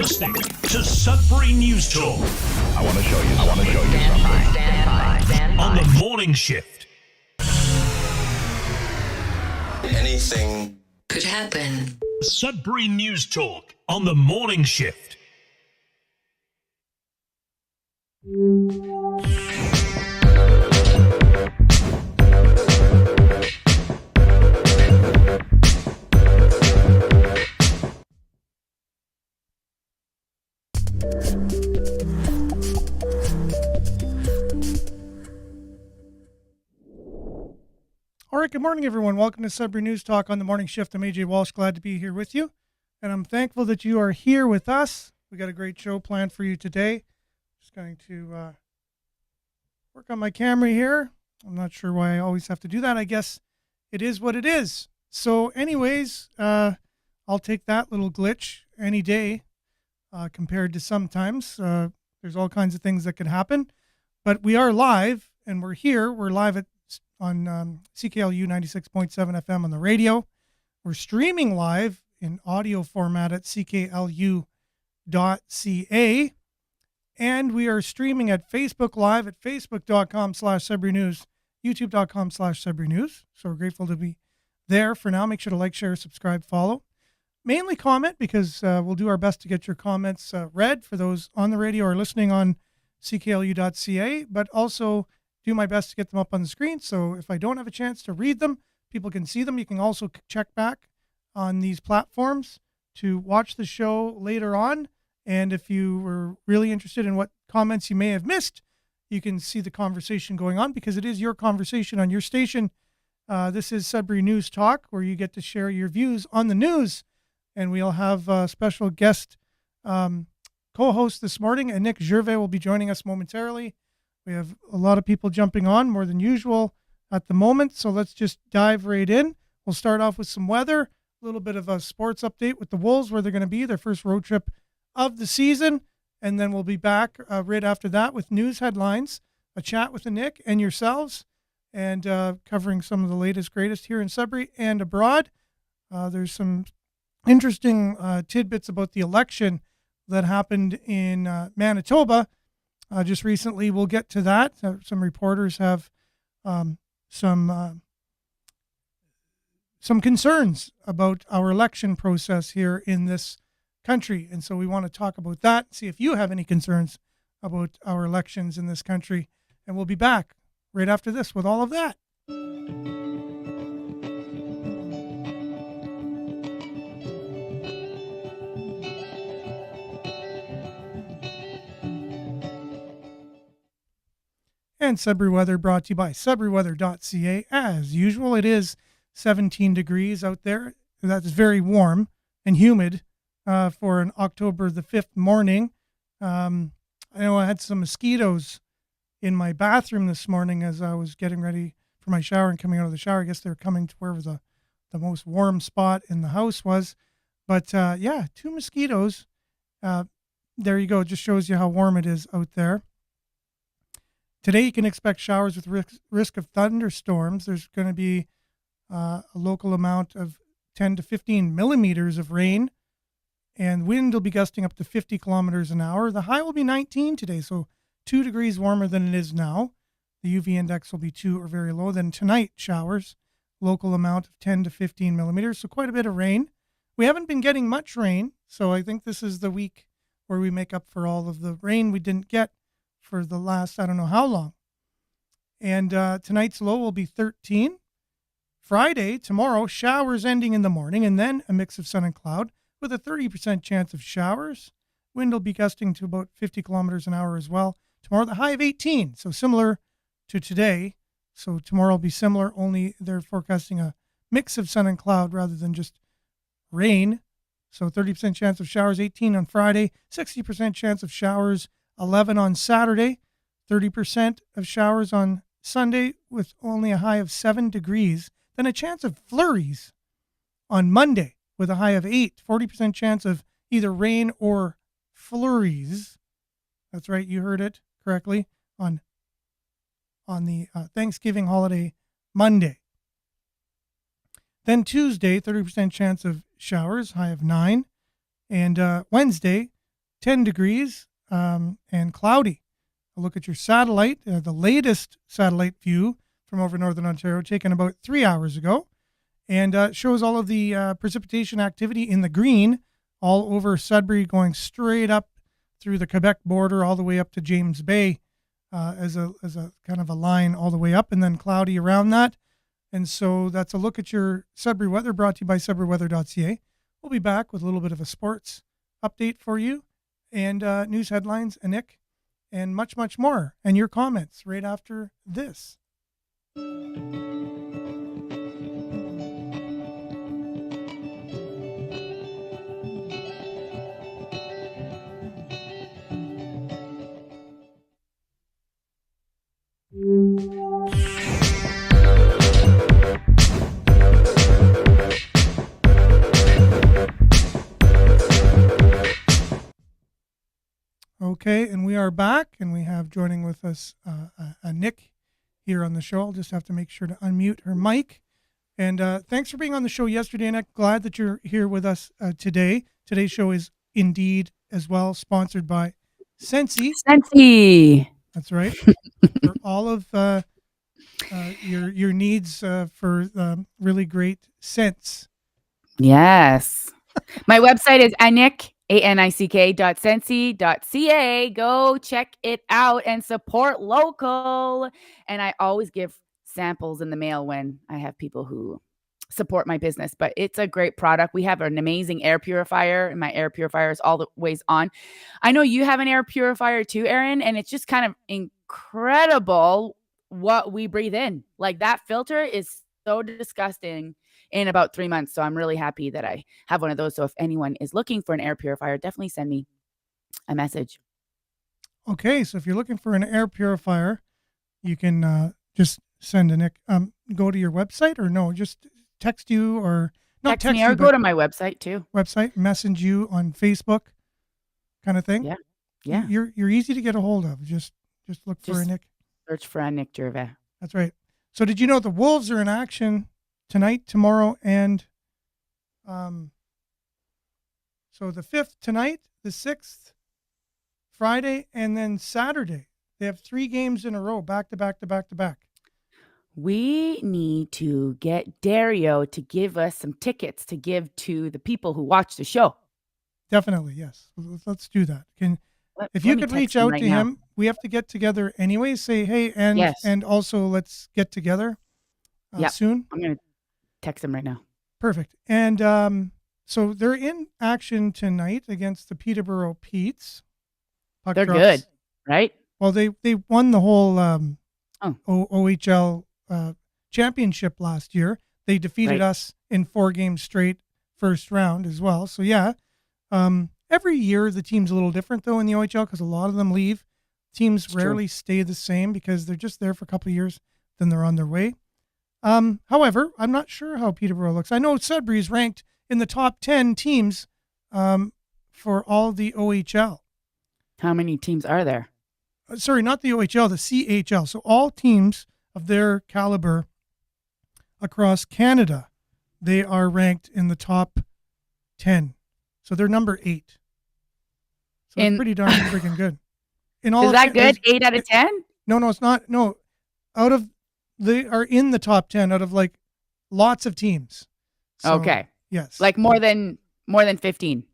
listening to Sudbury News Talk. I want to show you something. Stand by. On the morning shift. Anything could happen. Sudbury News Talk on the morning shift. All right, good morning, everyone. Welcome to Sudbury News Talk on the morning shift. I'm AJ Walsh, glad to be here with you. And I'm thankful that you are here with us. We got a great show planned for you today. Just going to work on my camera here. I'm not sure why I always have to do that. I guess it is what it is. So anyways, I'll take that little glitch any day compared to sometimes. There's all kinds of things that could happen. But we are live, and we're here. We're live on CKLU 96.7 FM on the radio. We're streaming live in audio format at cklu.ca. And we are streaming at Facebook Live at facebook.com/Sudbury News, youtube.com/Sudbury News. So we're grateful to be there for now. Make sure to like, share, subscribe, follow. Mainly comment, because we'll do our best to get your comments read for those on the radio or listening on cklu.ca, but also do my best to get them up on the screen. So if I don't have a chance to read them, people can see them. You can also check back on these platforms to watch the show later on. And if you were really interested in what comments you may have missed, you can see the conversation going on, because it is your conversation on your station. This is Sudbury News Talk, where you get to share your views on the news. And we'll have a special guest co-host this morning, and Nick Gervais will be joining us momentarily. We have a lot of people jumping on, more than usual at the moment. So let's just dive right in. We'll start off with some weather, a little bit of a sports update with the Wolves, where they're going to be, their first road trip of the season. And then we'll be back right after that with news headlines, a chat with Nick and yourselves, and covering some of the latest, greatest here in Sudbury and abroad. There's some interesting tidbits about the election that happened in Manitoba just recently. We'll get to that. Some reporters have some concerns about our election process here in this country. And so we want to talk about that, see if you have any concerns about our elections in this country. And we'll be back right after this with all of that. And Sudbury weather brought to you by sudburyweather.ca. As usual, it is 17 degrees out there. That is very warm and humid for an October the 5th morning. I know I had some mosquitoes in my bathroom this morning as I was getting ready for my shower and coming out of the shower. I guess they were coming to wherever the most warm spot in the house was. But yeah, 2 mosquitoes. There you go. It just shows you how warm it is out there. Today, you can expect showers with risk of thunderstorms. There's going to be a local amount of 10 to 15 millimeters of rain, and wind will be gusting up to 50 kilometers an hour. The high will be 19 today, so 2 degrees warmer than it is now. The UV index will be 2 or very low. Then tonight, showers, local amount of 10 to 15 millimeters, so quite a bit of rain. We haven't been getting much rain, so I think this is the week where we make up for all of the rain we didn't get for the last, I don't know how long. And tonight's low will be 13. Friday, tomorrow, showers ending in the morning, and then a mix of sun and cloud with a 30% chance of showers. Wind will be gusting to about 50 kilometers an hour as well. Tomorrow, the high of 18, so similar to today. So tomorrow will be similar, only they're forecasting a mix of sun and cloud rather than just rain. So 30% chance of showers, 18 on Friday, 60% chance of showers, 11 on Saturday, 30% of showers on Sunday with only a high of 7 degrees. Then a chance of flurries on Monday with a high of 8, 40% chance of either rain or flurries. That's right, you heard it correctly, on the Thanksgiving holiday Monday. Then Tuesday, 30% chance of showers, high of 9. And Wednesday, 10 degrees and cloudy. A look at your satellite, the latest satellite view from over northern Ontario, taken about 3 hours ago, and shows all of the precipitation activity in the green all over Sudbury, going straight up through the Quebec border all the way up to James Bay as a kind of a line all the way up, and then cloudy around that. And so that's a look at your Sudbury weather, brought to you by SudburyWeather.ca. We'll be back with a little bit of a sports update for you, and news headlines, a Nick, and much, much more, and your comments right after this. Okay, and we are back, and we have joining with us a Nick here on the show. I'll just have to make sure to unmute her mic. And thanks for being on the show yesterday, Nick. Glad that you're here with us today. Today's show is indeed as well sponsored by Sensi. Sensi. That's right. For all of your needs for really great scents. Yes. My website is anick.sensi.ca. Go check it out and support local. And I always give samples in the mail when I have people who support my business, but it's a great product. We have an amazing air purifier, and my air purifier is always on. I know you have an air purifier too, Erin, and it's just kind of incredible what we breathe in. Like, that filter is so disgusting in about 3 months. So I'm really happy that I have one of those. So if anyone is looking for an air purifier, definitely send me a message. Okay, so if you're looking for an air purifier, you can just send a Nick. Go to your website, or no, just text you, or not text me, you, or go to my website too. Website, message you on Facebook, kind of thing. Yeah, yeah. You're easy to get a hold of. Just look for a Nick. Search for a Nick Gervais. That's right. So did you know the Wolves are in action tonight, tomorrow, and so the 5th tonight, the 6th Friday, and then Saturday. They have 3 games in a row, back to back to back to back. We need to get Dario to give us some tickets to give to the people who watch the show. Definitely, yes. Let's do that. If you could reach out to him, we have to get together anyway. Say, hey, and also let's get together soon. I'm going to text him right now. Perfect. And so they're in action tonight against the Peterborough Petes. They're good, right? Well, they won the whole OHL championship last year. They defeated us in 4 games straight first round as well. So, yeah. Every year the team's a little different, though, in the OHL, because a lot of them leave. Teams rarely stay the same because they're just there for a couple of years, then they're on their way. However, I'm not sure how Peterborough looks. I know Sudbury's ranked in the top 10 teams for all the OHL. How many teams are there? Sorry, not the OHL, the CHL. So all teams of their caliber across Canada, they are ranked in the top 10. So they're number 8. So it's pretty darn freaking good. Is that good? 8 out of 10? No, it's not. No, they are in the top 10 out of like lots of teams. So, okay. Yes. Like more than 15.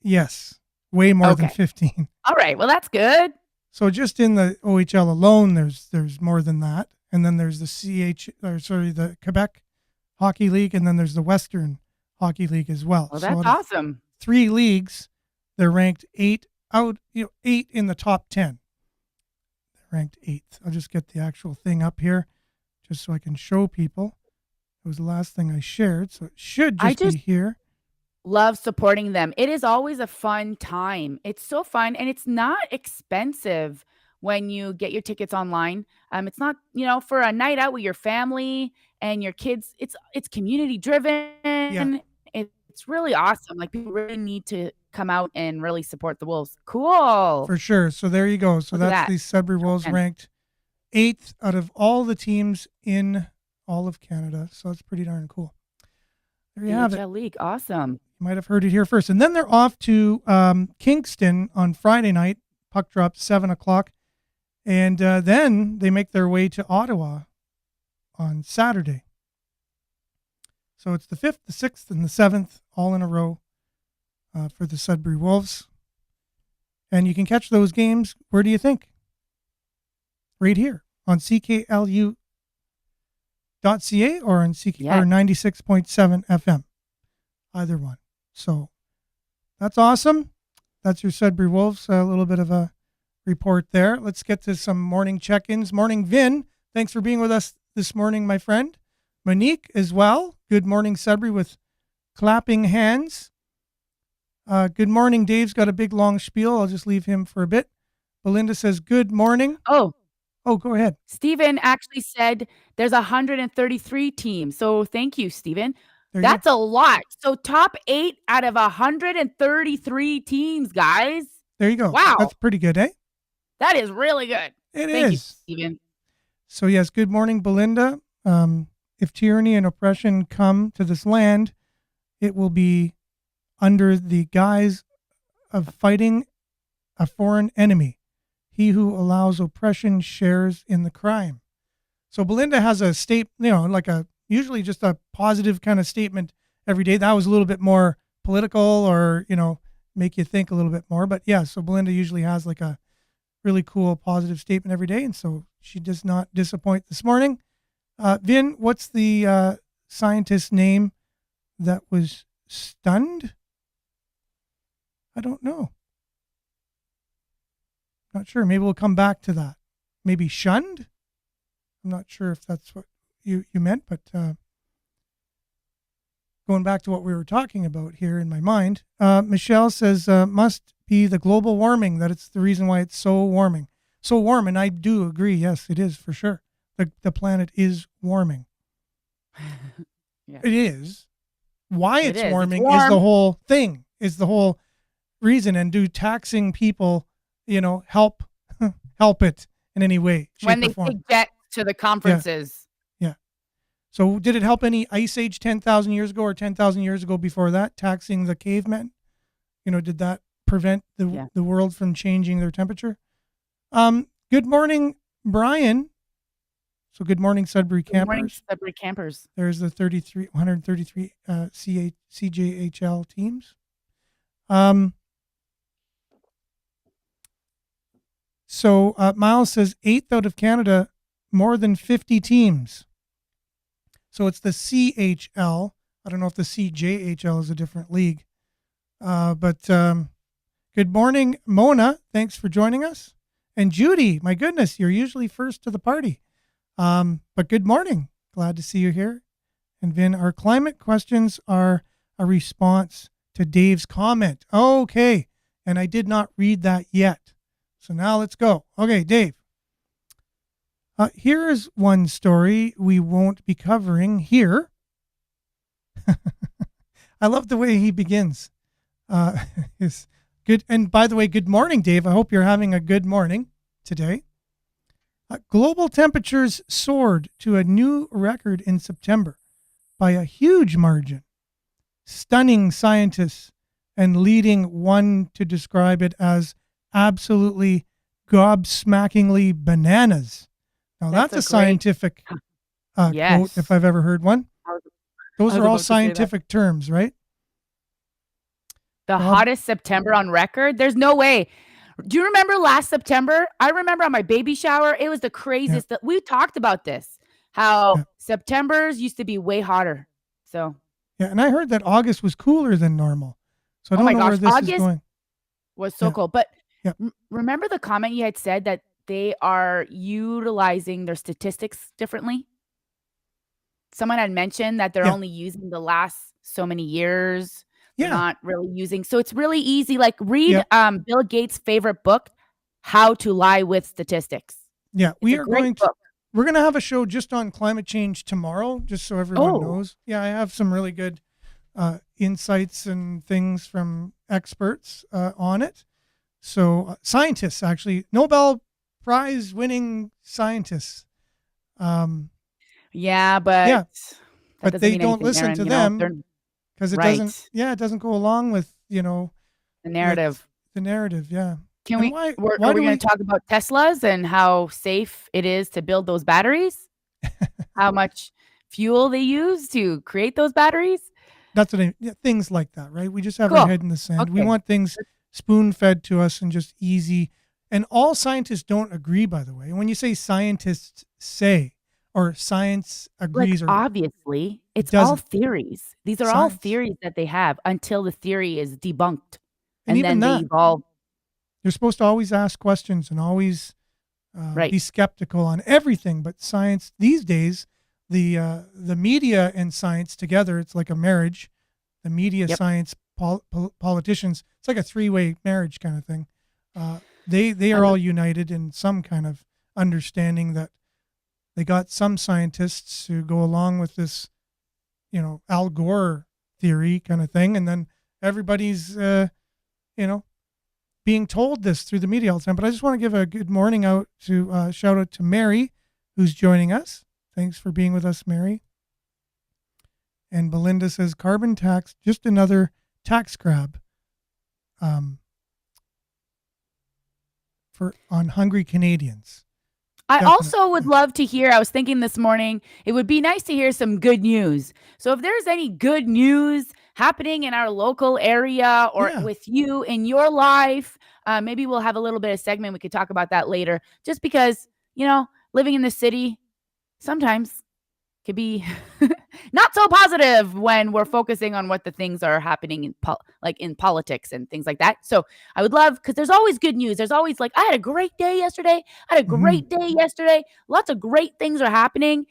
Yes. Way more than 15. All right. Well, that's good. So just in the OHL alone, there's more than that. And then there's the Quebec Hockey League, and then there's the Western Hockey League as well. Well, that's awesome. 3 leagues, they're ranked 8 in the top 10. They're ranked 8th. I'll just get the actual thing up here just so I can show people. It was the last thing I shared, so it should just be here. Love supporting them. It is always a fun time. It's so fun, and it's not expensive when you get your tickets online. It's not, for a night out with your family and your kids. It's community driven. Yeah. It's really awesome. Like, people really need to come out and really support the Wolves. Cool. For sure. So there you go. So that's the Sudbury Wolves ranked 8th out of all the teams in all of Canada. So it's pretty darn cool. There you have it. League. Awesome. You might have heard it here first. And then they're off to Kingston on Friday night. Puck drop 7:00. And then they make their way to Ottawa on Saturday. So it's the 5th, the 6th, and the 7th, all in a row for the Sudbury Wolves. And you can catch those games, where do you think? Right here on CKLU.ca or on or 96.7 FM. Either one. So that's awesome. That's your Sudbury Wolves. A little bit of a report there. Let's get to some morning check-ins. Morning, Vin. Thanks for being with us this morning, my friend. Monique as well. Good morning, Sudbury, with clapping hands. Good morning. Dave's got a big long spiel. I'll just leave him for a bit. Belinda says, good morning. Oh, go ahead. Stephen actually said there's 133 teams. So thank you, Stephen. There That's a lot. So top 8 out of 133 teams, guys. There you go. Wow. That's pretty good, eh? That is really good. Thank you, is. Stephen. So yes, good morning, Belinda. If tyranny and oppression come to this land, it will be under the guise of fighting a foreign enemy. He who allows oppression shares in the crime. So Belinda has a usually just a positive kind of statement every day. That was a little bit more political or, make you think a little bit more. But yeah, so Belinda usually has like a really cool positive statement every day. And so she does not disappoint this morning. Vin, what's the scientist's name that was stunned? I don't know. Not sure. Maybe we'll come back to that. Maybe shunned? I'm not sure if that's what you meant, but going back to what we were talking about here in my mind, Michelle says must be the global warming, that it's the reason why it's so warm. And I do agree. Yes, it is for sure. The planet is warming. Yeah. It is. Why It it's is. warming It's warm. is the whole thing, is the whole reason. And do taxing people, help it in any way, shape, When or they form? take jet to the conferences. Yeah. So did it help any ice age 10,000 years ago or 10,000 years ago before that, taxing the cavemen? Did that prevent the world from changing their temperature? Good morning, Brian. So good morning, Sudbury campers. Good morning, Sudbury campers. There's the 133 CJHL teams. So Miles says 8th out of Canada, more than 50 teams. So it's the CHL. I don't know if the CJHL is a different league. But good morning, Mona. Thanks for joining us. And Judy, my goodness, you're usually first to the party. But good morning. Glad to see you here. And Vin, our climate questions are a response to Dave's comment. Okay. And I did not read that yet. So now let's go. Okay, Dave. Here is one story we won't be covering here. I love the way he begins. Is good. And by the way, good morning, Dave. I hope you're having a good morning today. Global temperatures soared to a new record in September by a huge margin, stunning scientists and leading one to describe it as absolutely gobsmackingly bananas. Now that's a scientific quote if I've ever heard one. Those are all scientific terms, right? The hottest September on record? There's no way. Do you remember last September? I remember on my baby shower, it was the craziest. Yeah. We talked about this, how Septembers used to be way hotter. So yeah, and I heard that August was cooler than normal. So I don't know where this August is going. Was so cool. But remember the comment you had said that they are utilizing their statistics differently? Someone had mentioned that they're only using the last so many years. They're not really using. So it's really easy. Like read Bill Gates' favorite book, How to Lie with Statistics. Yeah, we're going to have a show just on climate change tomorrow, just so everyone knows. Yeah, I have some really good insights and things from experts on it. So scientists, actually, Nobel Prize winning scientists. But they don't listen to them. because it Right. doesn't go along with, The narrative. the narrative. Yeah. Can And we? why Are we do going to talk about Teslas and how safe it is to build those batteries? How much fuel they use to create those batteries? That's what things like that, right? We just have our Cool. head in the sand. We Okay. want things spoon fed to us and just easy. And all scientists don't agree, by the way. And when you say scientists say or science Like, agrees or obviously, it's all doesn't, theories. These are all science, theories that they have until the theory is debunked, and and even then they that, evolve. you're supposed to always ask questions and always Right. be skeptical on everything. But science these days, the media and science together, it's like a marriage. The media, Yep. science, politicians, it's like a three-way marriage kind of thing. They I are would- all united in some kind of understanding that they got some scientists who go along with this, Al Gore theory kind of thing, and then everybody's being told this through the media all the time. But I just want to give a good morning out to shout out to Mary, who's joining us. Thanks for being with us, Mary. And Belinda says carbon tax, just another tax grab on hungry Canadians. I Definitely. also would love to hear. I was thinking this morning, it would be nice to hear some good news. So if there's any good news happening in our local area or Yeah. with you in your life, maybe we'll have a little bit of segment. We could talk about that later. Just because, living in the city sometimes could be not so positive when we're focusing on what the things are happening in politics and things like that. So I would love, because there's always good news. There's always I had a great day yesterday. I had a great day yesterday. Lots of great things are happening,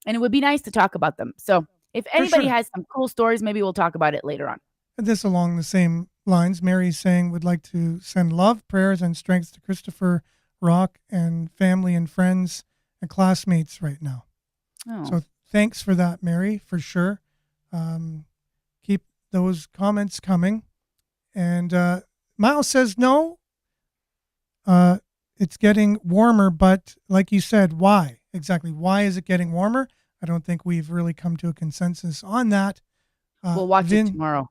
and it would be nice to talk about them. So if anybody sure. has some cool stories, maybe we'll talk about it later on. This along the same lines, Mary's saying would like to send love, prayers, and strength to Christopher Rock and family and friends and classmates right now. Oh. So thanks for that, Mary, for sure. Keep those comments coming. And Miles says no. It's getting warmer, but like you said, why? Exactly. Why is it getting warmer? I don't think we've really come to a consensus on that. We'll watch it tomorrow.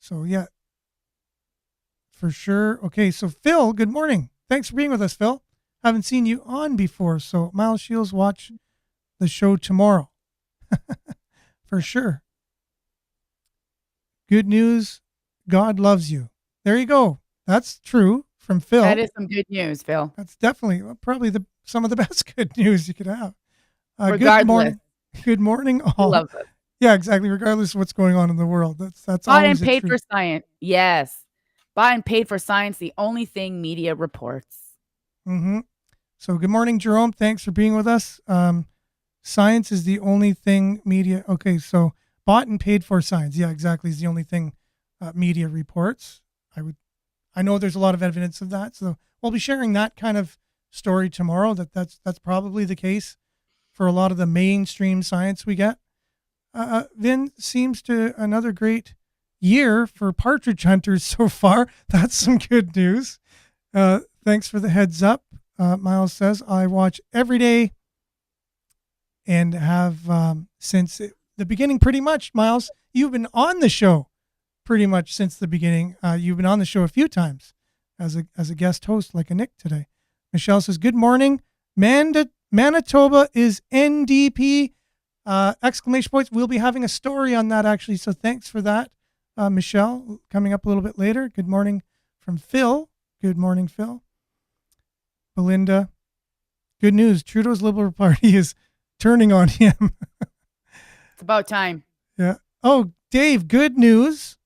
So, yeah, for sure. Okay, so Phil, good morning. Thanks for being with us, Phil. Haven't seen you on before. So Miles Shields, watch the show tomorrow. For sure. Good news. God loves you. There you go. That's true from Phil. That is some good news, Phil. That's definitely probably some of the best good news you could have. Regardless. Good morning. Good morning, all. Love it. Yeah, exactly. Regardless of what's going on in the world, that's Bought always and paid the for truth. science. Yes. Bought and paid for science, the only thing media reports. Mm-hmm. So good morning, Jerome. Thanks for being with us. Science is the only thing media. Okay, so bought and paid for science. Yeah, exactly. Is the only thing media reports. I know there's a lot of evidence of that. So we'll be sharing that kind of story tomorrow. That's probably the case for a lot of the mainstream science we get. Vin, seems to another great year for partridge hunters so far. That's some good news. Thanks for the heads up. Miles says, I watch every day and have since the beginning pretty much. Miles, you've been on the show pretty much since the beginning. You've been on the show a few times as a guest host like a Nick today. Michelle says, good morning. Manitoba is NDP. Exclamation points. We'll be having a story on that actually. So thanks for that, Michelle, coming up a little bit later. Good morning from Phil. Good morning, Phil. Belinda, good news. Trudeau's Liberal Party is turning on him. It's about time. Yeah. Oh, Dave, good news.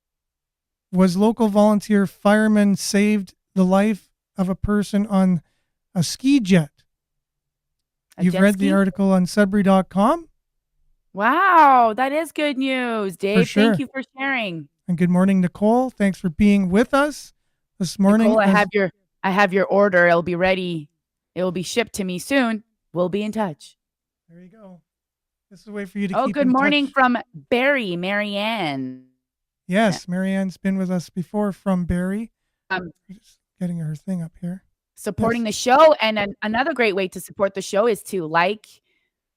Was local volunteer fireman saved the life of a person on a ski jet. You've jet read ski? the article on Sudbury.com. Wow, that is good news, Dave. sure. Thank you for sharing. And good morning, Nicole. Thanks for being with us this morning. Nicole, I have your order. It'll be ready. It will be shipped to me soon. We'll be in touch. There you go. This is a way for you to Oh, keep good in morning touch. from Barry, Marianne. Yes, Marianne's been with us before from Barrie. Just getting her thing up here. Supporting the show. And another great way to support the show is to like,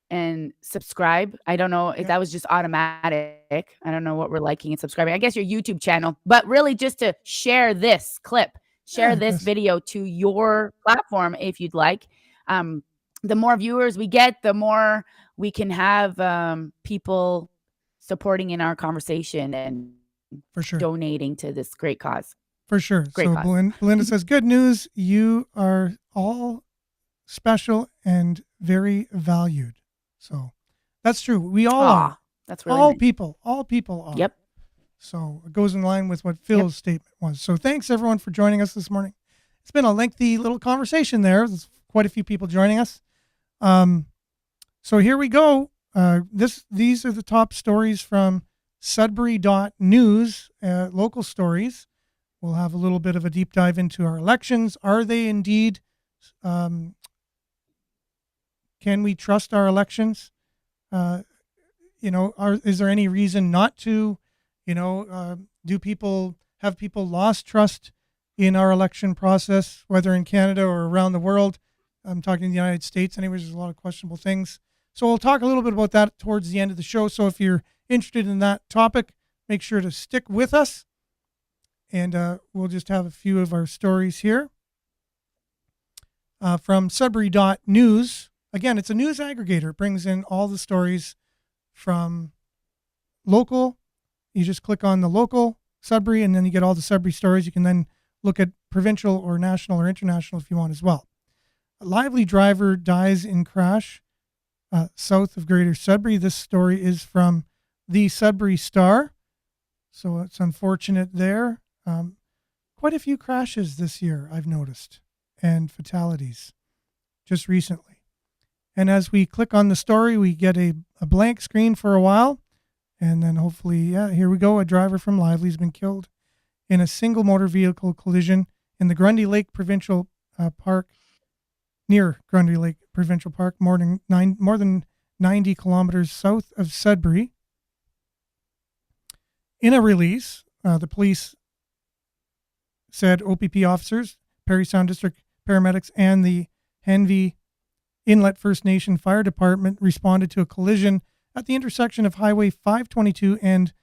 and subscribe. I don't know if that was just automatic. I don't know what we're liking and subscribing. I guess your YouTube channel, but really just to share this clip, share this video to your platform if you'd like. The more viewers we get, the more we can have people supporting in our conversation and for sure donating to this great cause. For sure. Great so cause. Belinda says, good news. You are all special and very valued. So that's true. We all are. That's really all nice. All people are. Yep. So it goes in line with what Phil's statement was. So thanks everyone for joining us this morning. It's been a lengthy little conversation there. There's quite a few people joining us. So here we go. These are the top stories from Sudbury.news, local stories. We'll have a little bit of a deep dive into our elections. Are they indeed, can we trust our elections? Is there any reason not to, have people lost trust in our election process, whether in Canada or around the world? I'm talking in the United States. Anyways, there's a lot of questionable things. So we'll talk a little bit about that towards the end of the show. So if you're interested in that topic, make sure to stick with us. And we'll just have a few of our stories here. From Sudbury.news. Again, it's a news aggregator. It brings in all the stories from local. You just click on the local Sudbury, and then you get all the Sudbury stories. You can then look at provincial or national or international if you want as well. A lively driver dies in crash south of Greater Sudbury. This story is from the Sudbury Star. So it's unfortunate there. Quite a few crashes this year, I've noticed, and fatalities just recently. And as we click on the story, we get a blank screen for a while. And then hopefully, here we go. A driver from Lively has been killed in a single motor vehicle collision in the Grundy Lake Provincial Park, near Grundy Lake Provincial Park, more than 90 kilometers south of Sudbury. In a release, the police said OPP officers, Parry Sound District paramedics, and the Henvey Inlet First Nation Fire Department responded to a collision at the intersection of Highway 522 and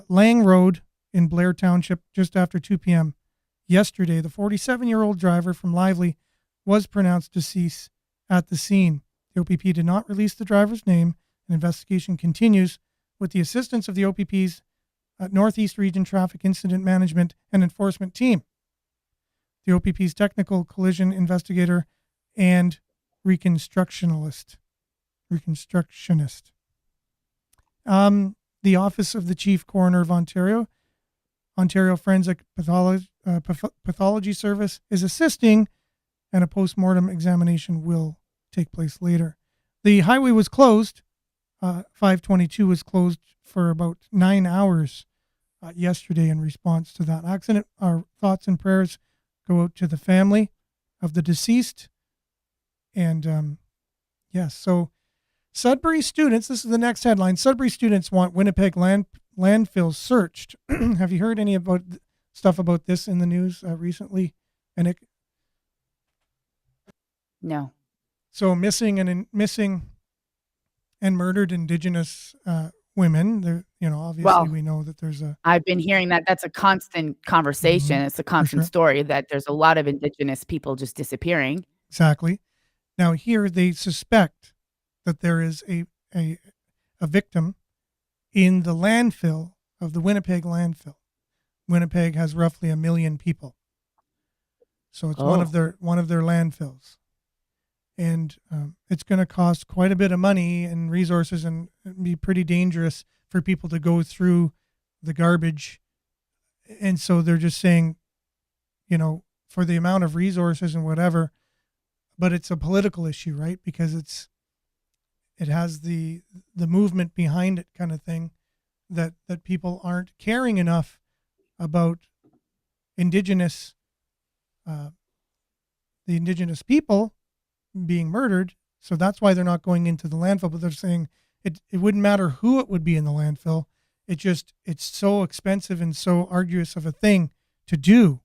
Lang Road in Blair Township just after 2 p.m. yesterday. The 47-year-old driver from Lively was pronounced deceased at the scene. The OPP did not release the driver's name. An investigation continues with the assistance of the OPP's Northeast Region Traffic Incident Management and Enforcement Team, the OPP's technical collision investigator and reconstructionist. The Office of the Chief Coroner of Ontario Forensic Pathology Service is assisting, and a post-mortem examination will take place later. The highway was closed. 522 was closed for about 9 hours yesterday in response to that accident. Our thoughts and prayers go out to the family of the deceased. And yes, so Sudbury students, this is the next headline. Sudbury students want Winnipeg landfills searched. Have you heard any stuff about this in the news recently? And No. So missing and murdered Indigenous women. Obviously we know that there's a. I've been hearing that that's a constant conversation. It's a constant story that there's a lot of Indigenous people just disappearing. Exactly. Now here they suspect that there is a victim in the landfill of the Winnipeg landfill. Winnipeg has roughly 1 million people. So it's one of their landfills. And it's going to cost quite a bit of money and resources, and be pretty dangerous for people to go through the garbage. And so they're just saying, for the amount of resources and whatever, but it's a political issue, right? Because it has the movement behind it kind of thing, that people aren't caring enough about Indigenous, the Indigenous people being murdered. So that's why they're not going into the landfill, but they're saying it wouldn't matter who it would be in the landfill. It's so expensive and so arduous of a thing to do.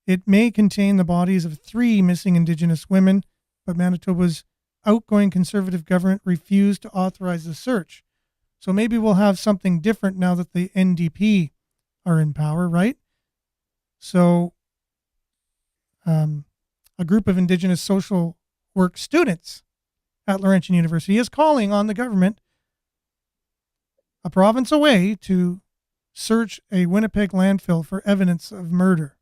It may contain the bodies of 3 missing Indigenous women, but Manitoba's outgoing conservative government refused to authorize the search. So maybe we'll have something different now that the NDP are in power, right? So a group of Indigenous social work students at Laurentian University is calling on the government, a province away, to search a Winnipeg landfill for evidence of murder.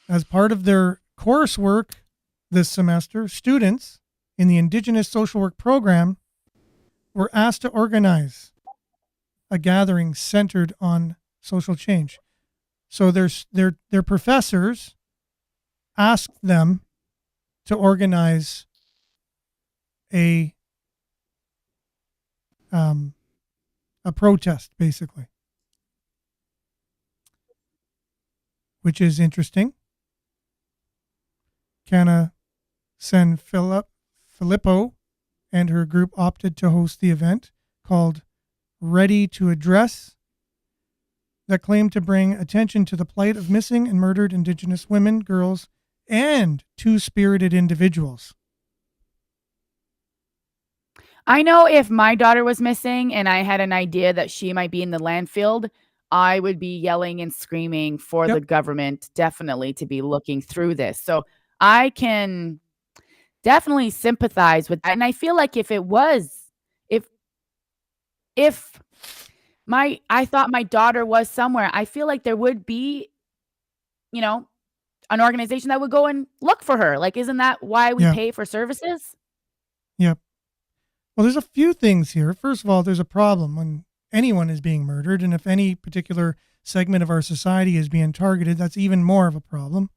As part of their coursework this semester, students in the Indigenous social work program were asked to organize a gathering centered on social change. So their professors asked them to organize a protest, basically, which is interesting. Canna San Filippo and her group opted to host the event called Ready to Address, that claimed to bring attention to the plight of missing and murdered Indigenous women, girls, and two-spirited individuals. I know if my daughter was missing and I had an idea that she might be in the landfill, I would be yelling and screaming for the government definitely to be looking through this. So I can definitely sympathize with that. And I feel like if I thought my daughter was somewhere, I feel like there would be, an organization that would go and look for her. Like, isn't that why we pay for services? Yep. Well, there's a few things here. First of all, there's a problem when anyone is being murdered. And if any particular segment of our society is being targeted, that's even more of a problem.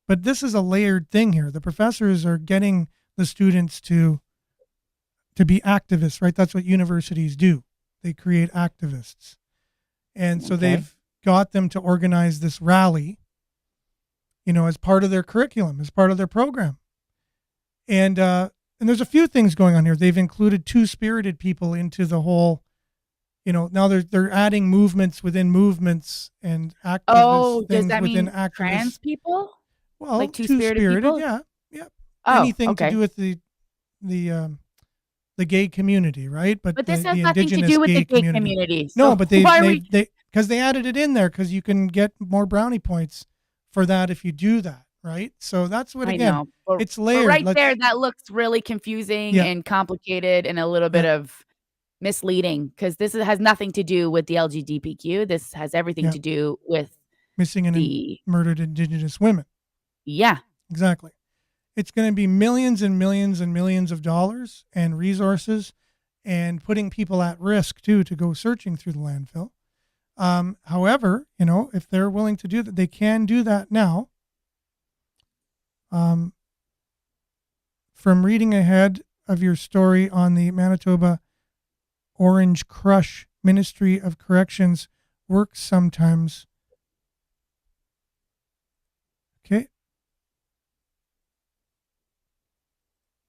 But this is a layered thing here. The professors are getting the students to be activists, right? That's what universities do. They create activists. And so they've got them to organize this rally, as part of their curriculum, as part of their program. And there's a few things going on here. They've included two-spirited people into the whole, now they're adding movements within movements and activists. Oh, does things that within mean activists. trans people? Well, like two-spirited people? Yeah. Oh, anything to do with the gay community, right? But this has the nothing to Indigenous do with the gay community. No, So but because they added it in there because you can get more brownie points for that if you do that, right? So that's what, again, I know. But, it's layered. right there, that looks really confusing and complicated and a little bit of misleading, because this has nothing to do with the LGBTQ. This has everything to do with missing and murdered Indigenous women. Yeah. Exactly. It's going to be millions and millions and millions of dollars and resources, and putting people at risk too to go searching through the landfill. However, if they're willing to do that, they can do that now. From reading ahead of your story on the Manitoba Orange Crush Ministry of Corrections works sometimes. Okay.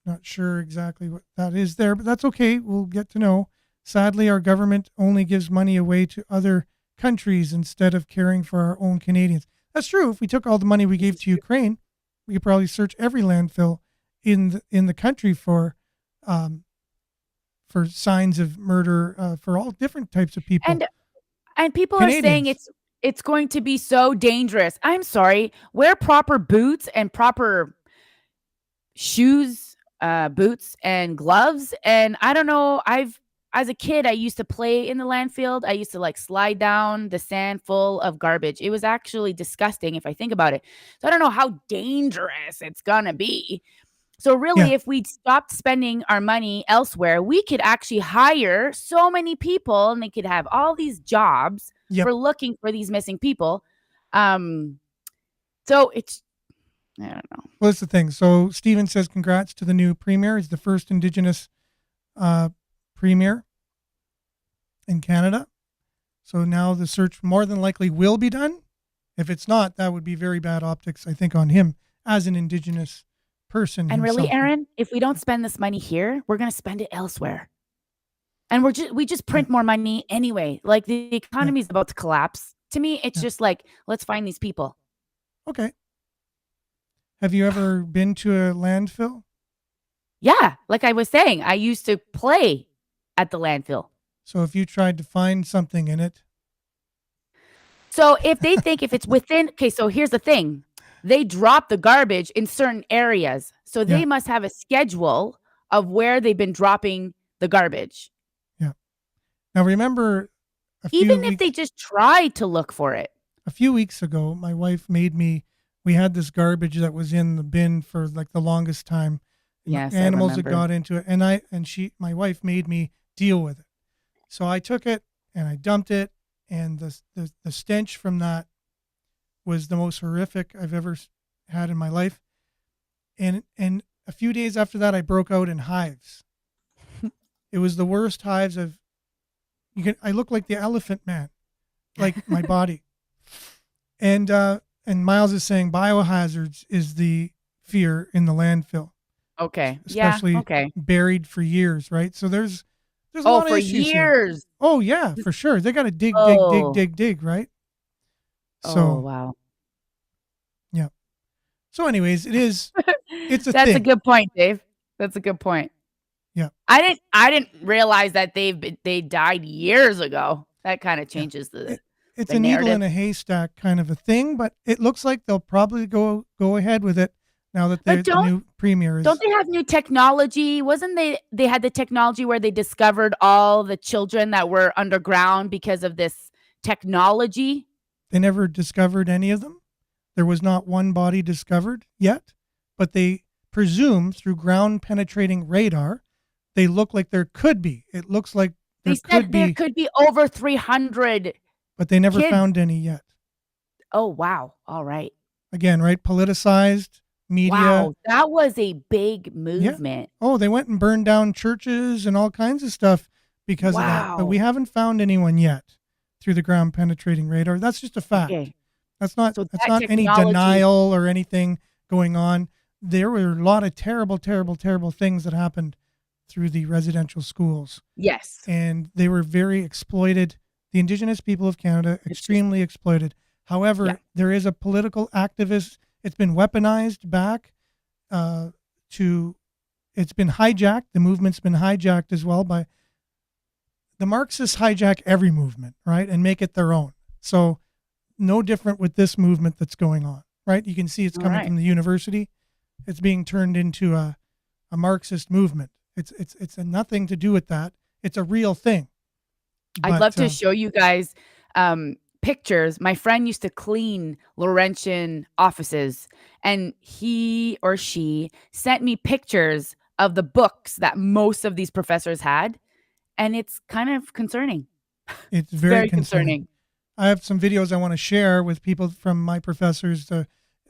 Not sure exactly what that is there, but that's okay. We'll get to know. Sadly, our government only gives money away to other countries instead of caring for our own Canadians. That's true. If we took all the money we gave to Ukraine, we could probably search every landfill in the country for signs of murder for all different types of people. And people Canadians are saying it's going to be so dangerous. I'm sorry. Wear proper boots and proper shoes, boots and gloves. And I don't know. As a kid, I used to play in the landfill. I used to slide down the sand full of garbage. It was actually disgusting if I think about it. So I don't know how dangerous it's going to be. So really, if we stopped spending our money elsewhere, we could actually hire so many people and they could have all these jobs for looking for these missing people. So it's, I don't know. Well, that's the thing. So Stephen says, congrats to the new premier. He's the first Indigenous premier in Canada. So now the search more than likely will be done. If it's not, that would be very bad optics, I think, on him as an Indigenous person. And himself. really, Aaron, if we don't spend this money here, we're going to spend it elsewhere. And we just print more money anyway. Like, the economy is about to collapse. To me, it's just let's find these people. Okay. Have you ever been to a landfill? Yeah, like I was saying, I used to play at the landfill. So if you tried to find something in it, So if they think if it's within, okay, so here's the thing. They drop the garbage in certain areas. So yeah, they must have a schedule of where they've been dropping the garbage. yeah. Now remember, a few Even if they weeks just try to look for it. a few weeks ago, my wife made me. We had this garbage that was in the bin for like the longest time, and Yes, I animals had remember. got into it, and my wife made me deal with it. So I took it and I dumped it, and the stench from that was the most horrific I've ever had in my life. And a few days after that, I broke out in hives. It was the worst hives I've. I look like the elephant man, like my body. And Miles is saying biohazards is the fear in the landfill, Okay. Yeah. especially Okay. buried for years, right? So there's a Oh, lot of for issues here. years. Oh yeah, for sure. They got to dig, Oh. right? Oh, So wow. yeah. So anyways, it's a That's a thing. good point, Dave. That's a good point. Yeah. I didn't realize that they died years ago. That kind of Yeah. changes It's the a needle narrative. in a haystack kind of a thing, but it looks like they'll probably go ahead with it now that But the new premier don't is. they have new technology? Wasn't they had the technology where they discovered all the children that were underground because of this technology? They never discovered any of them. There was not one body discovered yet, but they presume through ground penetrating radar, they look like there could be. It looks like They there could said there be, could be over 300 but they never kids. found any yet. Oh, wow. All right. Again, right? Politicized media. Wow, that was a big Yeah. movement. Oh, they went and burned down churches and all kinds of stuff because of that. But we Wow. haven't found anyone yet through the ground penetrating radar. That's just a fact. Okay. That's not So that's that not any technology, denial or anything going on. There were a lot of terrible, terrible, terrible things that happened through the residential schools, yes. and they were very exploited. The Indigenous people of Canada It's just extremely exploited. However, yeah. there is a political activist. It's been weaponized back uh, to. It's been hijacked. The movement's been hijacked as well by the Marxists. Hijack every movement, right, and make it their own. So no different with this movement that's going on, right? You can see it's All coming right. from the university. It's being turned into a Marxist movement. It's nothing to do with that. It's a real thing. I'd But love to show you guys pictures. My friend used to clean Laurentian offices, and he or she sent me pictures of the books that most of these professors had, and it's kind of concerning. it's It's very very concerning. concerning. I have some videos I want to share with people from my professors,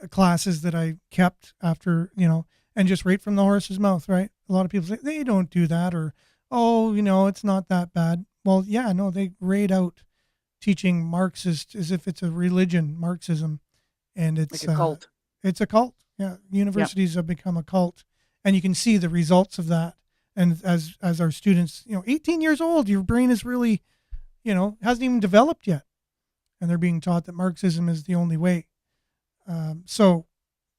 classes that I kept after, and just right from the horse's mouth, right? A lot of people say they don't do that, or, oh, it's not that bad. Well, yeah, no, they grade out teaching Marxist as if it's a religion, Marxism, and Like a cult. it's a cult. Yeah, Yep. universities have become a cult, and you can see the results of that. And as our students, 18 years old, your brain is really, hasn't even developed yet, and they're being taught that Marxism is the only way. So,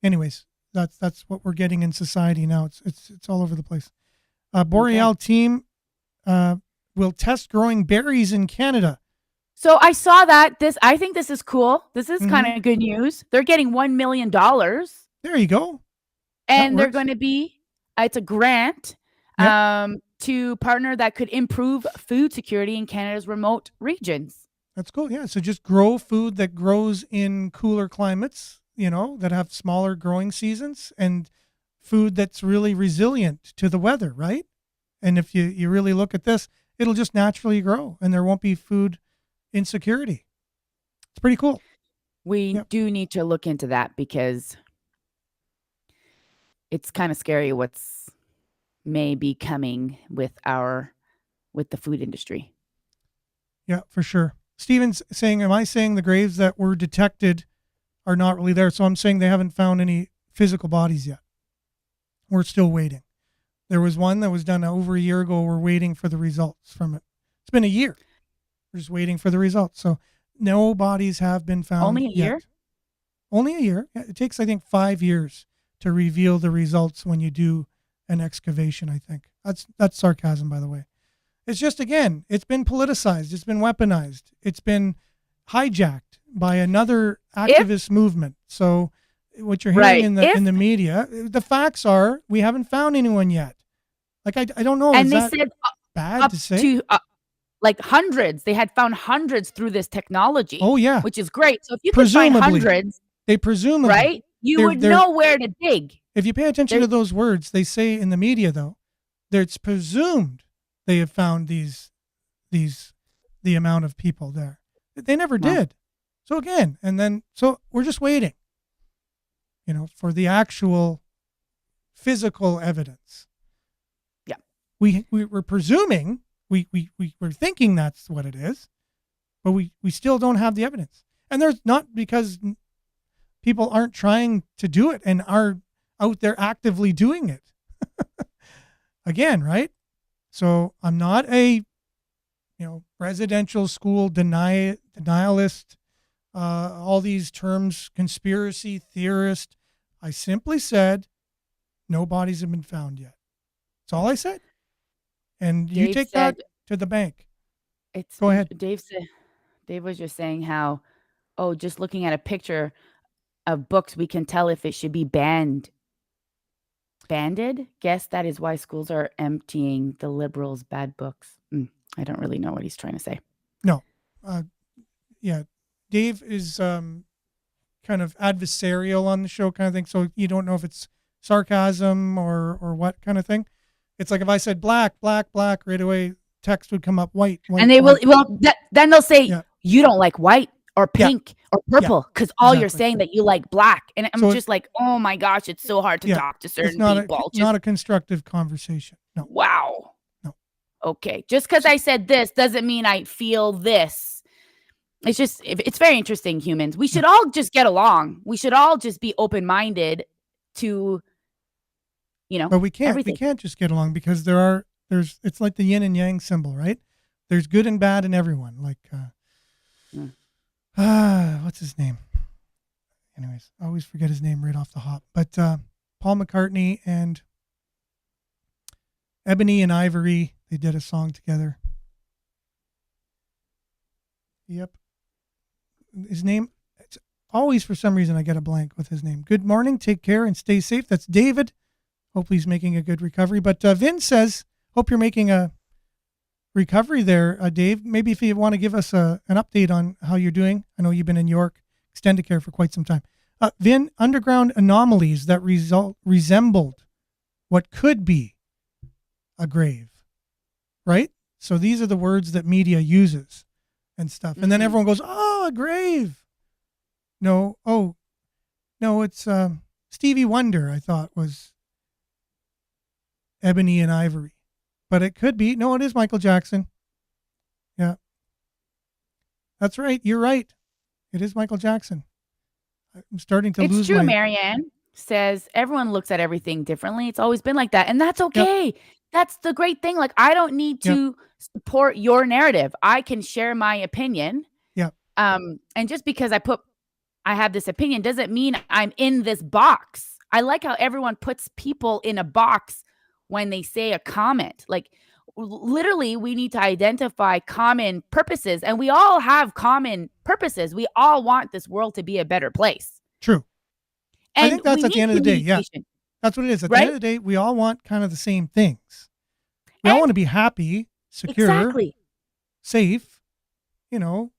anyways, that's what we're getting in society now. It's all over the place. Boreal team will test growing berries in Canada. So I saw that. I think this is cool. This is Mhm. kind of good news. They're getting $1 million, There you go. and they're works. going to be. It's a grant to partner that could improve food security in Canada's remote regions. That's cool. Yeah. So just grow food that grows in cooler climates, that have smaller growing seasons, and food that's really resilient to the weather, right? And if you really look at this, it'll just naturally grow and there won't be food insecurity. It's pretty cool. We Yep. do need to look into that because it's kind of scary what's may be coming with the food industry. Yeah, for sure. Steven's saying, am I saying the graves that were detected are not really there? So I'm saying they haven't found any physical bodies yet. We're still waiting. There was one that was done over a year ago. We're waiting for the results from it. It's been a year. We're just waiting for the results. So no bodies have been found Only a yet. year? Only a year. Yeah, it takes, I think, 5 years to reveal the results when you do an excavation, I think. That's sarcasm, by the way. It's just, again, it's been politicized. It's been weaponized. It's been hijacked by another activist movement. So what you're hearing in the media, the facts are we haven't found anyone yet. Like, I don't know. And is they that said bad to say? Like hundreds. They had found hundreds through this technology. Oh, yeah. Which is great. So if you could find hundreds, they presumably, right? You would know where to dig. If you pay attention to those words, they say in the media, though, that it's presumed they have found the amount of people there. They never did. So again, so we're just waiting, for the actual physical evidence. Yeah. We're presuming, we're thinking that's what it is, but we still don't have the evidence. And there's not because people aren't trying to do it and are out there actively doing it. Again, right? So I'm not a, residential school denialist, all these terms, conspiracy theorist. I simply said no bodies have been found yet. That's all I said. And you take that to the bank. Go ahead. Dave was just saying how, just looking at a picture of books, we can tell if it should be banned. Banded? Guess that is why schools are emptying the liberals' bad books. I don't really know what he's trying to say. No. Yeah. Dave is kind of adversarial on the show kind of thing. So you don't know if it's sarcasm or what kind of thing. It's like if I said black, right away, text would come up white. And they will, then they'll say, you don't like white or pink or purple because you're saying that you like black. And I'm just like, oh my gosh, it's so hard to talk to certain people. It's not a constructive conversation. No. Wow. No. Okay. Just because I said this doesn't mean I feel this. It's just, it's very interesting, humans. We should all just get along. We should all just be open-minded to, But we can't. everything. We can't just get along because there's it's like the yin and yang symbol, right? There's good and bad in everyone. Like, what's his name? Anyways, I always forget his name right off the hop. But Paul McCartney and Ebony and Ivory, they did a song together. Yep. His name, it's always for some reason I get a blank with his name. Good morning, take care, and stay safe. That's David. Hopefully he's making a good recovery. But Vin says, hope you're making a recovery there, Dave. Maybe if you want to give us an update on how you're doing. I know you've been in York Extended Care for quite some time. Vin, underground anomalies that resembled what could be a grave, right? So these are the words that media uses and stuff. And then everyone goes, a grave. No, it's Stevie Wonder, I thought was Ebony and Ivory. But it could be. No, it is Michael Jackson. Yeah. That's right. You're right. It is Michael Jackson. I'm starting to lose. It's true, Marianne says everyone looks at everything differently. It's always been like that. And that's okay. Yep. That's the great thing. Like, I don't need to support your narrative. I can share my opinion. Yeah. And just because I have this opinion doesn't mean I'm in this box. I like how everyone puts people in a box when they say a comment. Like, literally, we need to identify common purposes, and we all have common purposes. We all want this world to be a better place. True. And I think that's at the end of the day. Yeah. That's what it is. At the end of the day, we all want kind of the same things. We all want to be happy, secure, safe, able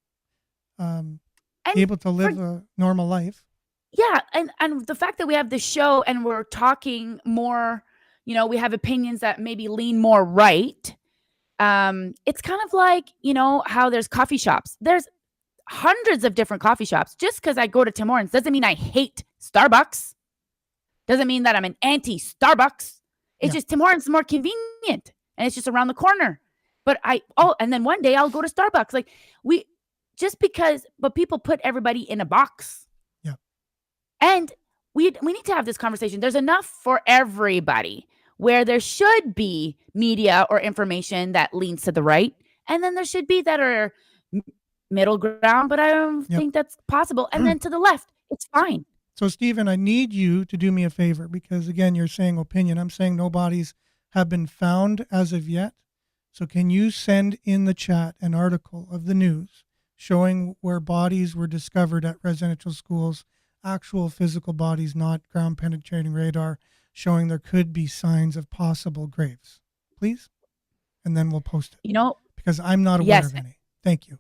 to live a normal life. Yeah. And the fact that we have this show and we're talking more, we have opinions that maybe lean more right. It's kind of like, how there's coffee shops. There's hundreds of different coffee shops. Just because I go to Tim Hortons doesn't mean I hate Starbucks. Doesn't mean that I'm an anti-Starbucks. It's just Tim Hortons is more convenient and it's just around the corner. But and then one day I'll go to Starbucks. Like, but people put everybody in a box. Yeah. And we need to have this conversation. There's enough for everybody where there should be media or information that leans to the right. And then there should be that are middle ground, but I don't think that's possible. And then to the left, it's fine. So, Stephen, I need you to do me a favor because, again, you're saying opinion. I'm saying no bodies have been found as of yet. So can you send in the chat an article of the news showing where bodies were discovered at residential schools, actual physical bodies, not ground penetrating radar, showing there could be signs of possible graves, please? And then we'll post it. You know, Because I'm not aware yes. of any. Thank you.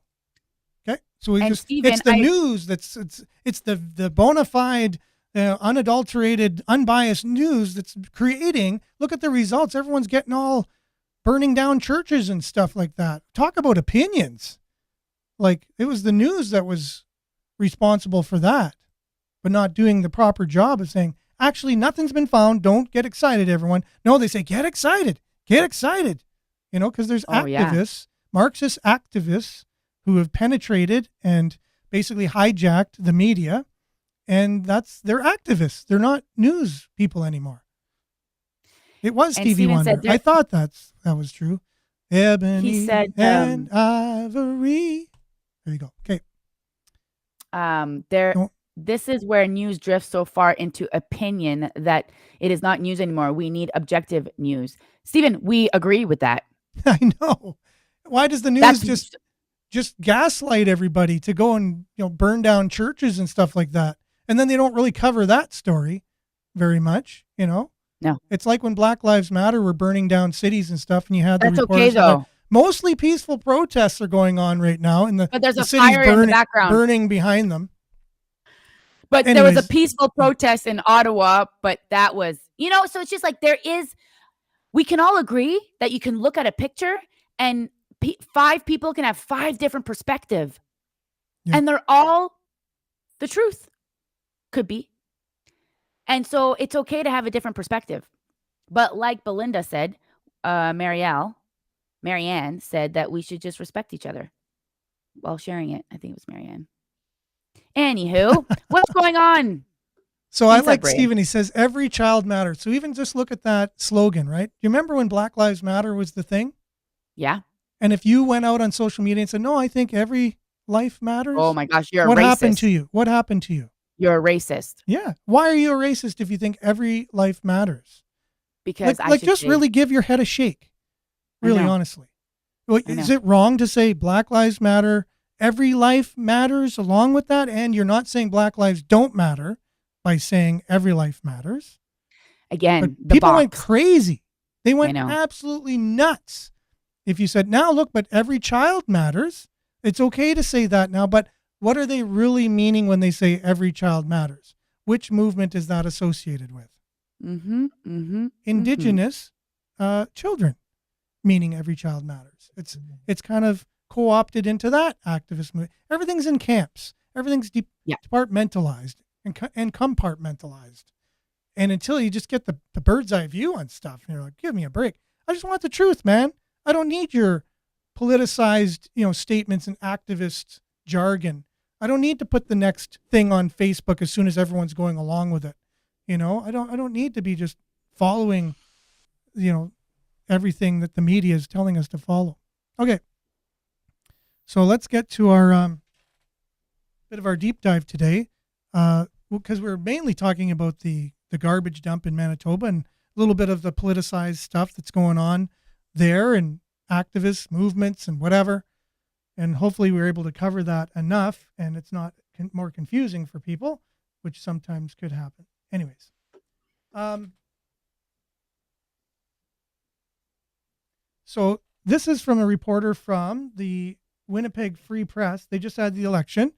Okay. So we And just, Stephen, it's the news it's the bona fide, unadulterated, unbiased news that's creating, look at the results. Everyone's getting all burning down churches and stuff like that. Talk about opinions. Like, it was the news that was responsible for that, but not doing the proper job of saying, actually, nothing's been found. Don't get excited, everyone. No, they say, get excited. Get excited. You know, because there's activists, Marxist activists who have penetrated and basically hijacked the media. And they're activists. They're not news people anymore. It was Stevie Stephen Wonder. I thought that was true. Ebony He said, and ivory. There you go. Okay. This is where news drifts so far into opinion that it is not news anymore. We need objective news. Stephen, we agree with that. I know. Why does the news just gaslight everybody to go and burn down churches and stuff like that? And then they don't really cover that story very much, No. It's like when Black Lives Matter were burning down cities and stuff, and you had the That's reporters okay, though. Mostly peaceful protests are going on right now, and But there's the a city's fire in the background. burning behind them. But Anyways. there was a peaceful protest in Ottawa, but that was, so it's just like we can all agree that you can look at a picture and 5 people can have 5 different perspectives. Yeah. And they're all the truth. Could be. And so it's okay to have a different perspective. But like Belinda said, Marianne said that we should just respect each other while sharing it. I think it was Marianne. Anywho, what's going on? So I like Stephen. He says every child matters. So even just look at that slogan, right? You remember when Black Lives Matter was the thing? Yeah. And if you went out on social media and said, no, I think every life matters. Oh my gosh, you're a what racist. Happened to you? What happened to you? You're a racist. Yeah. Why are you a racist if you think every life matters? Because really give your head a shake. Really, honestly. Well, is it wrong to say Black Lives Matter, every life matters along with that? And you're not saying Black lives don't matter by saying every life matters. Again, but people went crazy. They went absolutely nuts. If you said, now look, but every child matters. It's okay to say that now, but what are they really meaning when they say every child matters? Which movement is that associated with? Indigenous children, meaning every child matters. It's kind of co-opted into that activist movement. Everything's in camps. Everything's departmentalized and compartmentalized. And until you just get the bird's eye view on stuff, and you're like, give me a break. I just want the truth, man. I don't need your politicized, statements and activist jargon. I don't need to put the next thing on Facebook as soon as everyone's going along with it. I don't need to be just following, everything that the media is telling us to follow. Okay. So let's get to our bit of our deep dive today, because we're mainly talking about the garbage dump in Manitoba and a little bit of the politicized stuff that's going on there and activists, movements, and whatever. And hopefully we're able to cover that enough and it's not more confusing for people, which sometimes could happen. Anyways. So this is from a reporter from the Winnipeg Free Press. They just had the election.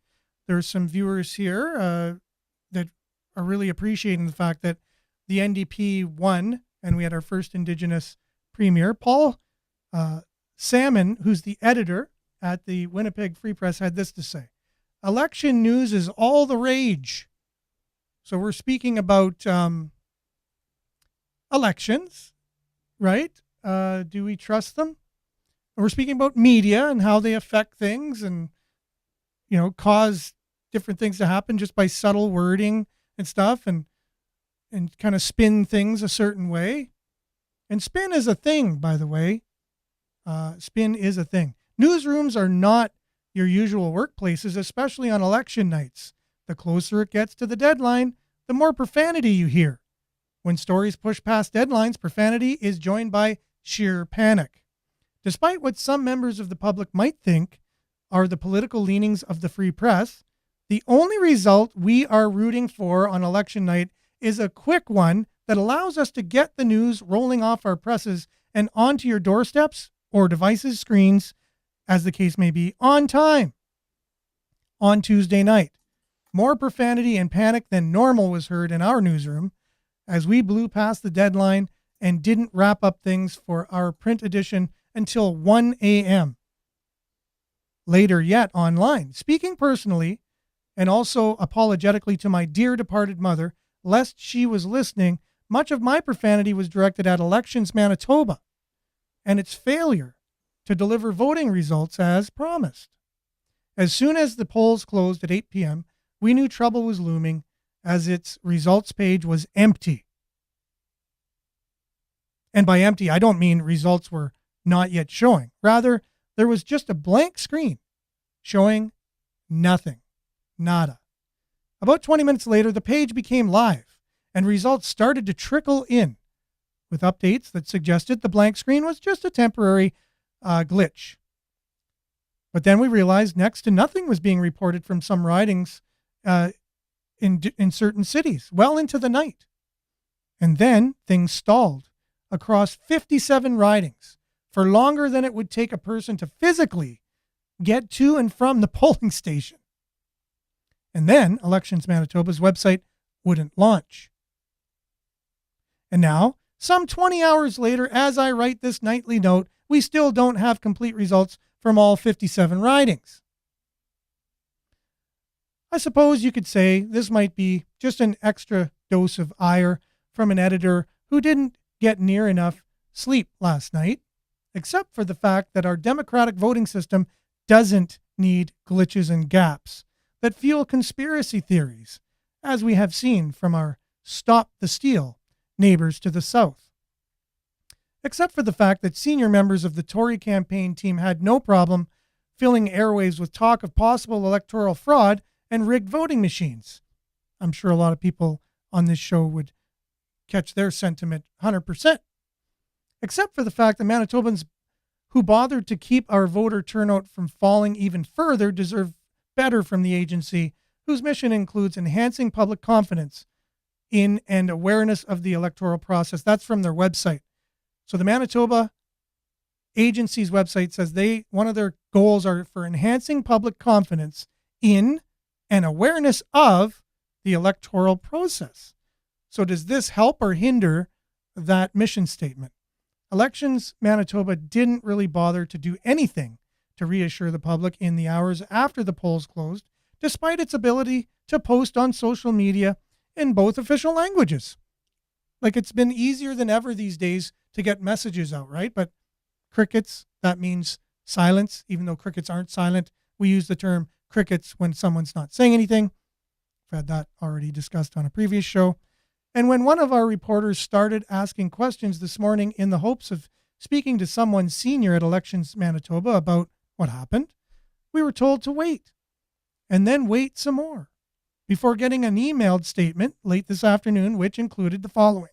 There's some viewers here that are really appreciating the fact that the NDP won and we had our first Indigenous premier. Paul Salmon, who's the editor at the Winnipeg Free Press, had this to say: election news is all the rage. So we're speaking about elections, right? Do we trust them? We're speaking about media and how they affect things and, cause different things to happen just by subtle wording and stuff and kind of spin things a certain way. And spin is a thing, by the way. Spin is a thing. Newsrooms are not your usual workplaces, especially on election nights. The closer it gets to the deadline, the more profanity you hear. When stories push past deadlines, profanity is joined by sheer panic. Despite what some members of the public might think are the political leanings of the free press, the only result we are rooting for on election night is a quick one that allows us to get the news rolling off our presses and onto your doorsteps or devices' screens, as the case may be, on time. On Tuesday night, more profanity and panic than normal was heard in our newsroom as we blew past the deadline and didn't wrap up things for our print edition until 1 a.m. Later yet, online, speaking personally and also apologetically to my dear departed mother, lest she was listening, much of my profanity was directed at Elections Manitoba and its failure to deliver voting results as promised. As soon as the polls closed at 8 p.m., we knew trouble was looming as its results page was empty. And by empty, I don't mean results were not yet showing. Rather, there was just a blank screen showing nothing, nada. About 20 minutes later, the page became live and results started to trickle in with updates that suggested the blank screen was just a temporary glitch. But then we realized next to nothing was being reported from some ridings in certain cities well into the night. And then things stalled across 57 ridings for longer than it would take a person to physically get to and from the polling station. And then Elections Manitoba's website wouldn't launch. And now, some 20 hours later, as I write this nightly note, we still don't have complete results from all 57 ridings. I suppose you could say this might be just an extra dose of ire from an editor who didn't get near enough sleep last night, except for the fact that our democratic voting system doesn't need glitches and gaps that fuel conspiracy theories, as we have seen from our Stop the Steal neighbors to the south. Except for the fact that senior members of the Tory campaign team had no problem filling airwaves with talk of possible electoral fraud and rigged voting machines. I'm sure a lot of people on this show would catch their sentiment 100%. Except for the fact that Manitobans who bothered to keep our voter turnout from falling even further deserve better from the agency, whose mission includes enhancing public confidence in and awareness of the electoral process. That's from their website. So the Manitoba agency's website says one of their goals are for enhancing public confidence in and awareness of the electoral process. So does this help or hinder that mission statement? Elections Manitoba didn't really bother to do anything to reassure the public in the hours after the polls closed, despite its ability to post on social media in both official languages. Like, it's been easier than ever these days to get messages out, right? But crickets, that means silence, even though crickets aren't silent. We use the term crickets when someone's not saying anything. I've had that already discussed on a previous show. And when one of our reporters started asking questions this morning in the hopes of speaking to someone senior at Elections Manitoba about what happened, we were told to wait and then wait some more before getting an emailed statement late this afternoon, which included the following.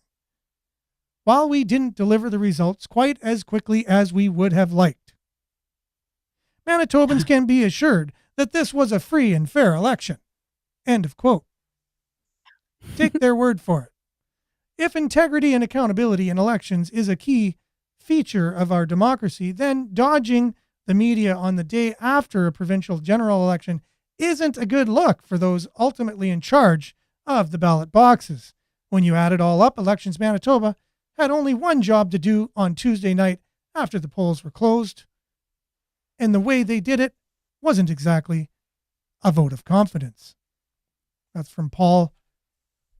While we didn't deliver the results quite as quickly as we would have liked, Manitobans can be assured that this was a free and fair election. End of quote. Take their word for it. If integrity and accountability in elections is a key feature of our democracy, then dodging the media on the day after a provincial general election isn't a good look for those ultimately in charge of the ballot boxes. When you add it all up, Elections Manitoba had only one job to do on Tuesday night after the polls were closed. And the way they did it wasn't exactly a vote of confidence. That's from Paul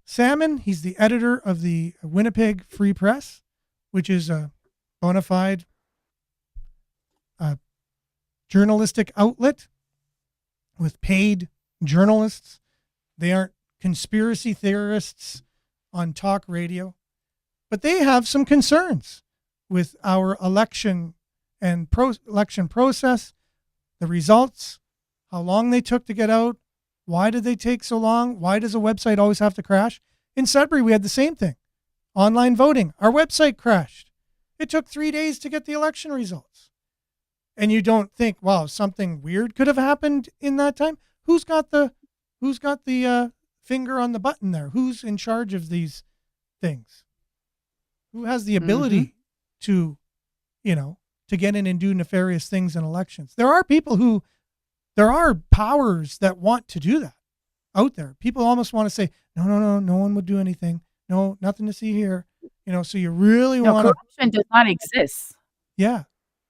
Salmon. He's the editor of the Winnipeg Free Press, which is a bona fide journalistic outlet with paid journalists. They aren't conspiracy theorists on talk radio, but they have some concerns with our election and election process, the results, how long they took to get out, Why did they take so long? Why does a website always have to crash? In Sudbury, we had the same thing. Online voting. Our website crashed. It took 3 days to get the election results. And you don't think, wow, something weird could have happened in that time? Who's got the finger on the button there? Who's in charge of these things? Who has the ability to, to get in and do nefarious things in elections? There are powers that want to do that out there. People almost want to say, no one would do anything. No, nothing to see here. So you really want to. Corruption does not exist. Yeah.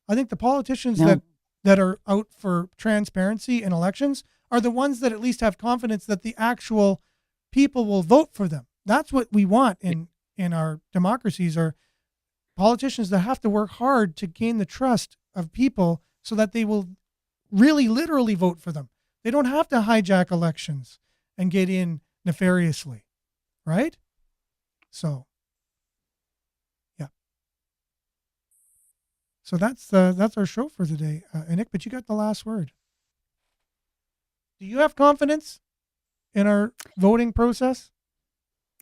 I think the politicians No. that are out for transparency in elections are the ones that at least have confidence that the actual people will vote for them. That's what we want in our democracies, are politicians that have to work hard to gain the trust of people so that they will really literally vote for them. They don't have to hijack elections and get in nefariously, right? So, yeah. So that's our show for today. Nick, but you got the last word. Do you have confidence in our voting process?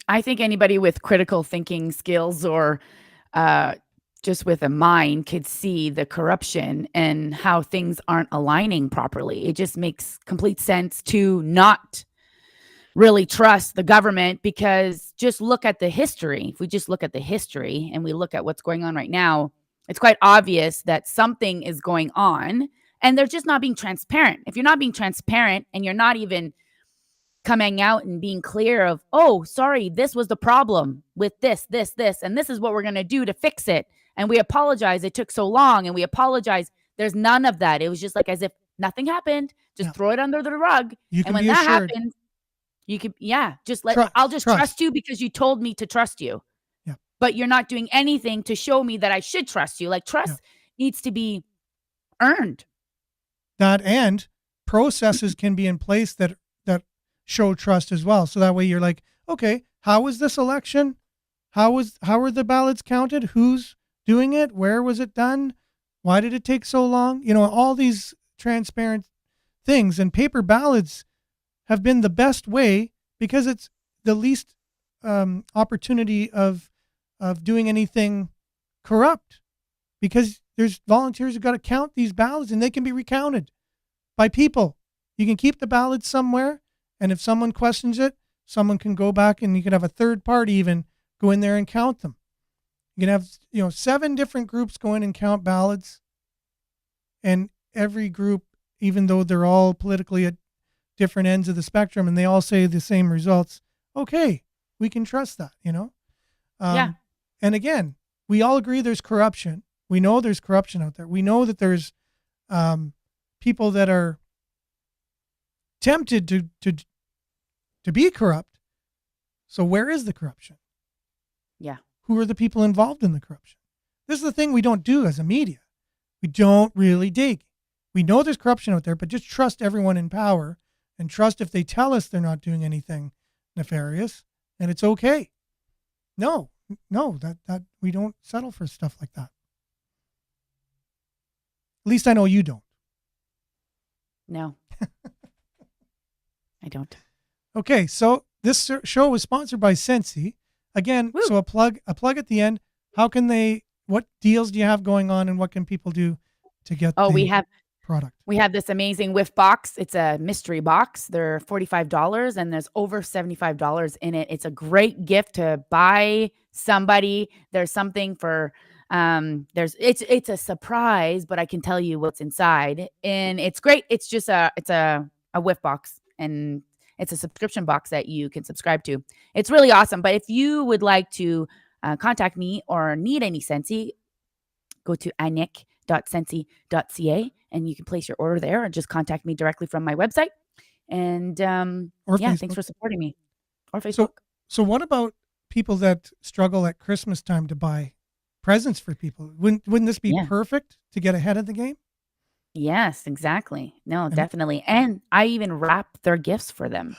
I think anybody with critical thinking skills or just with a mind could see the corruption and how things aren't aligning properly. It just makes complete sense to not really trust the government, because just look at the history. If we just look at the history and we look at what's going on right now, it's quite obvious that something is going on and they're just not being transparent. If you're not being transparent and you're not even coming out and being clear of, oh, sorry, this was the problem with this, and this is what we're going to do to fix it. And we apologize. It took so long, and we apologize. There's none of that. It was just like as if nothing happened. Just throw it under the rug. You can and when be that assured. happens, you could, just I'll just trust you because you told me to trust you. Yeah. But you're not doing anything to show me that I should trust you. Like trust needs to be earned. That and processes can be in place that show trust as well. So that way you're like, okay, how was this election? How were the ballots counted? Who's doing it? Where was it done? Why did it take so long? All these transparent things, and paper ballots have been the best way because it's the least opportunity of doing anything corrupt, because there's volunteers who got to count these ballots and they can be recounted by people. You can keep the ballots somewhere, and if someone questions it, someone can go back and you can have a third party even go in there and count them. You can have 7 different groups go in and count ballots, and every group, even though they're all politically at different ends of the spectrum and they all say the same results, okay, we can trust that, And again, we all agree there's corruption. We know there's corruption out there. We know that there's people that are tempted to be corrupt. So where is the corruption? Yeah. Who are the people involved in the corruption? This is the thing we don't do as a media. We don't really dig. We know there's corruption out there, but just trust everyone in power and trust if they tell us they're not doing anything nefarious, and it's okay. No, that we don't settle for stuff like that. At least I know you don't. No. I don't. Okay, so this show was sponsored by Sensi. Again, Woo. So a plug at the end. What deals do you have going on, and what can people do to get we have product? We have this amazing whiff box. It's a mystery box. They're $45 and there's over $75 in it. It's a great gift to buy somebody. There's something for it's a surprise, but I can tell you what's inside, and it's great. It's just a whiff box, and it's a subscription box that you can subscribe to. It's really awesome. But if you would like to contact me or need any Sensi, go to anik.sensi.ca and you can place your order there, and just contact me directly from my website. And thanks for supporting me. Or Facebook. So what about people that struggle at Christmas time to buy presents for people? Wouldn't this be perfect to get ahead of the game? Yes, exactly. No, definitely. And I even wrap their gifts for them.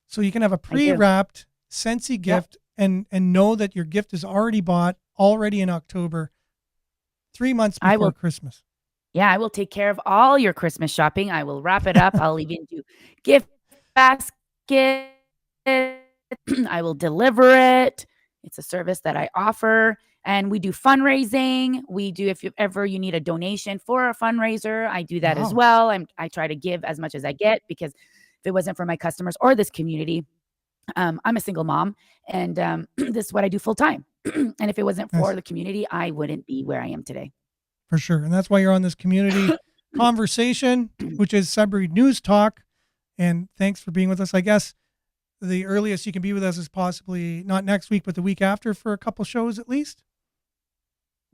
So you can have a pre-wrapped Sensi gift and know that your gift is already bought, already in October, 3 months before Christmas. Yeah, I will take care of all your Christmas shopping. I will wrap it up. I'll even do gift basket. I will deliver it. It's a service that I offer. And we do fundraising. We do, if you need a donation for a fundraiser, I do that as well. I try to give as much as I get, because if it wasn't for my customers or this community, I'm a single mom, and this is what I do full time. And if it wasn't for the community, I wouldn't be where I am today. For sure. And that's why you're on this community conversation, which is Sudbury News Talk. And thanks for being with us. I guess the earliest you can be with us is possibly not next week, but the week after for a couple shows at least.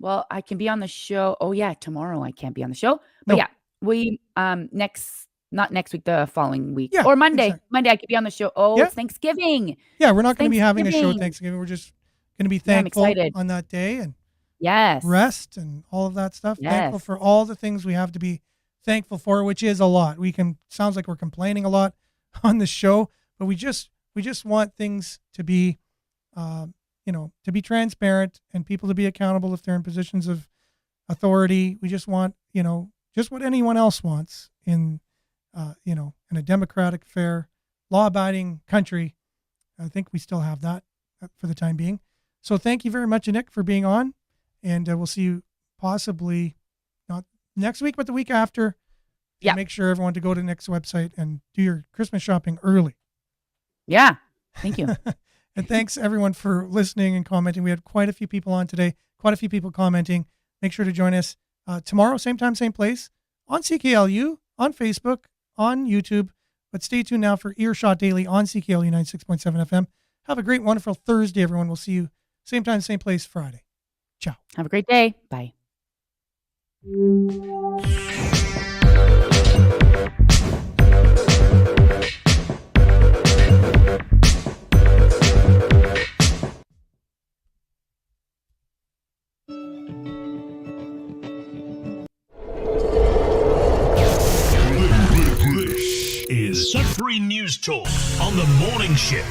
Well, I can be on the show. Oh yeah, tomorrow I can't be on the show. But yeah, we not next week, the following week. Or Monday. Exactly. Monday I could be on the show. Oh, it's Thanksgiving. Yeah, we're not going to be having a show Thanksgiving. We're just going to be thankful on that day and rest and all of that stuff. Thankful for all the things we have to be thankful for, which is a lot. Sounds like we're complaining a lot on the show, but we just want things to be to be transparent and people to be accountable if they're in positions of authority. We just want, just what anyone else wants in a democratic, fair, law-abiding country. I think we still have that for the time being. So thank you very much, Nick, for being on. And we'll see you possibly not next week, but the week after. Yeah. Make sure everyone to go to Nick's website and do your Christmas shopping early. Yeah. Thank you. And thanks everyone for listening and commenting. We had quite a few people on today, quite a few people commenting. Make sure to join us tomorrow, same time, same place, on CKLU, on Facebook, on YouTube. But stay tuned now for Earshot Daily on CKLU 96.7 FM. Have a great, wonderful Thursday, everyone. We'll see you same time, same place Friday. Ciao. Have a great day. Bye. This is Sudbury News Talk on the morning shift.